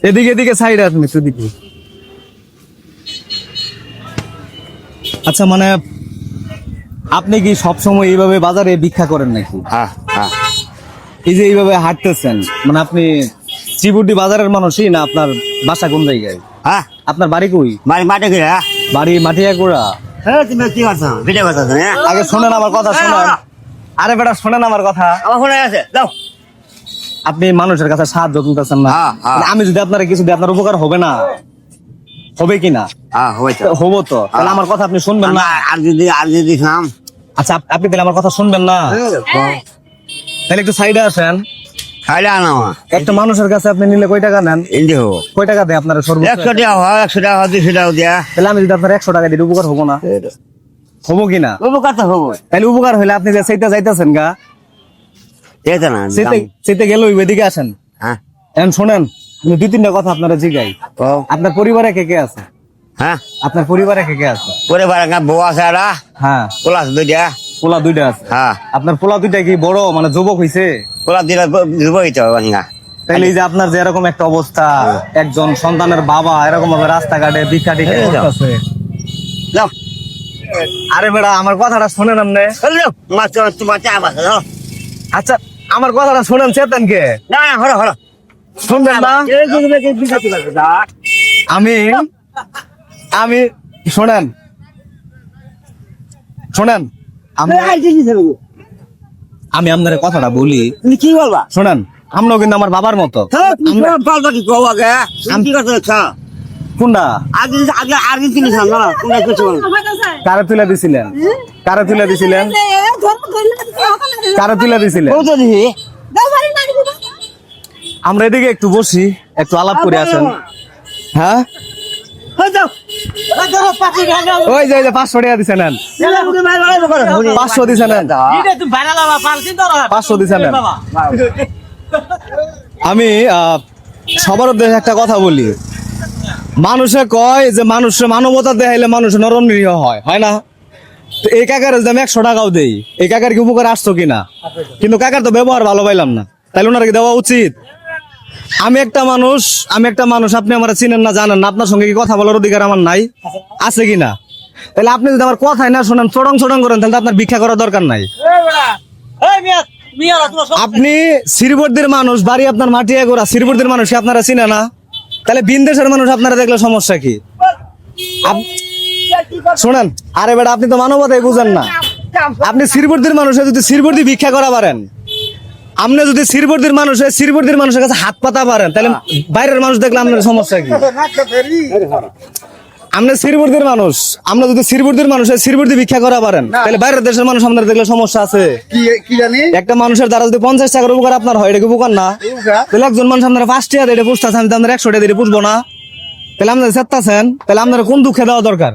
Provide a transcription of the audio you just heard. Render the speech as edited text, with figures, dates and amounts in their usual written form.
এদিকে এদিকে সাইড আছেন একটু দিকে। আচ্ছা মানে আপনি কি সবসময় এইভাবে বাজারে ভিক্ষা করেন নাকি? হ্যাঁ হ্যাঁ এই যে এইভাবে হাঁটতেছেন, মানে আপনি শ্রীবুদ্ধি বাজারের মানুষই না? আপনার বাসা কোন জায়গায়? হ্যাঁ আপনার বাড়ি কই? বাড়ি মাঠে গিয়ে বাড়ি মাটিয়াকুড়া। হ্যাঁ তুমি কি করছো ভিডিও করছো হ্যাঁ আগে শোনেন আমার কথা, শোনেন। আরে বেটা শোনেন আমার কথা। আমার ফোনে আছে যাও। আপনি মানুষের কাছে সাহায্য তুলতেছেন না। হ্যাঁ, হ্যাঁ। মানে আমি যদি আপনার কিছু দিই আপনার উপকার হবে না? হবে কি না? হ্যাঁ হয়েছে হবো তো। তাহলে আমার কথা আপনি শুনবেন না? আর যদি খাম আচ্ছা আপনি তাহলে আমার কথা শুনবেন না? তাহলে একটু সাইডে আসেন। খাইলে আনা একটা মানুষের কাছে আপনি নিলে কয় টাকা নেন? ইন্দি হবো কয় টাকা দেয় আপনার সর্বোচ্চ? 100 টাকা হয় 100 টাকা হয় 200 টাকা দিয়া তাহলে আমি যদি আপনার 100 টাকা দিই উপকার হবো না? হবো কি না? উপকার তো হবো তাহলে উপকার হইলে আপনি যে সেইটা যাইতেছেন গা, এটা না সেইতে গেলে ওই এদিকে আসেন। হ্যাঁ এখন শোনেন, আমি দুই তিনটা কথা আপনারা জিগাই। ও আপনার পরিবারে কে কে আছে? হ্যাঁ আপনার পরিবারে কে কে আছে? পরে বারে বউ আছে আর হ্যাঁ, প্লাস দুইটা পোলা দুইটা আছে। হ্যাঁ আপনার পোলা দুইটা কি বড় মানে যুবক হইছে? প্লাস দিলে দুবই তো বাঙ্গা তাহলে এই যে আপনার যে এরকম একটা অবস্থা, একজন সন্তানের বাবা এরকম ভাবে রাস্তাঘাটে ভিক্ষা টিক্ষা করতেছে। যাও আরে বেড়া আমার কথাটা শোনেন আপনি। হ্যালো মাছ তোমার চা বাস আচ্ছা আমার কথাটা শোনেন, চেতেন কে? না হলো হলো শুনবেন না? আমি আমি শোনেন শোনেন, আমি আপনার কথাটা বলি, তুমি কি বলবা শোনেন। আমরাও কিন্তু আমার বাবার মতো। বলবা কি কও আগে কি করছো কোনটা? আগে আগে আগে কি নিছ না তুমি কিছু বল কারে তুলে দিছিলেন? কারে তুলে দিছিলেন? কারে তুলে দিছিলেন? কত দিহি আমরা এদিকে একটু বসি, একটু আলাপ করে আসেন। হ্যাঁ ওই যে 500 টাকা দিছেন, 500 দিছেন, 500 দিছেন। আমি সবার উদ্দেশ্যে একটা কথা বলি। মানুষে কয় যে মানুষের মানবতা দেখাইলে মানুষ নরম নিরীহ হয়, হয় না? তো এই কাকার যদি আমি 100 টাকাও দেই, এই কাকার কি উপকার আসতো কিনা? কিন্তু কাকার তো ব্যবহার ভালো পাইলাম না, তাইলে ওনার কি দেওয়া উচিত? আমি একটা মানুষ, আপনি আমার চিনেন না জানেন না, আপনার সঙ্গে কি কথা বলার অধিকার আমার নাই? আছে কিনা? তাহলে আপনি যদি আমার কথাই না শোনেন, চড়ং করেন, তাহলে আপনার ভিক্ষা করার দরকার নাই। আপনি শ্রীবর্দির মানুষ, বাড়ি আপনার মাটিয়াকুড়া, শ্রীবর্দির মানুষ আপনারা চিনে না? তাহলে বিন্দেশের মানুষ আপনারা দেখলে সমস্যা কি? শোনেন, আরে বেটা আপনি তো মানবতাই বুঝেন না। আপনি শ্রীবর্দির মানুষ যদি শ্রীবর্দি ভিক্ষা করা পারেন, আপনি যদি শ্রীবর্দির মানুষ শ্রীবর্দির মানুষের কাছে হাত পাতা পারেন, তাহলে বাইরের মানুষ দেখলে আপনার সমস্যা কি? আপনি শ্রীবর্দির মানুষ, আমরা যদি শ্রীবর্দির মানুষ শ্রীবর্দি ভিক্ষা করা পারেন, তাহলে বাইরের দেশের মানুষ আপনার দেখলে সমস্যা আছে কি জানি একটা মানুষের দ্বারা যদি 50 টাকার উপকার আপনার হয়, এটা কি উপকার না? তাহলে একজন মানুষ আপনারা 5 টাকা দিয়ে পুষতেছেন, আমি তো আপনার 100 টাকা দিয়ে পুষবো না? তাহলে আপনারা চেষ্টাছেন, তাহলে আপনারা কোন দুঃখে দেওয়া দরকার?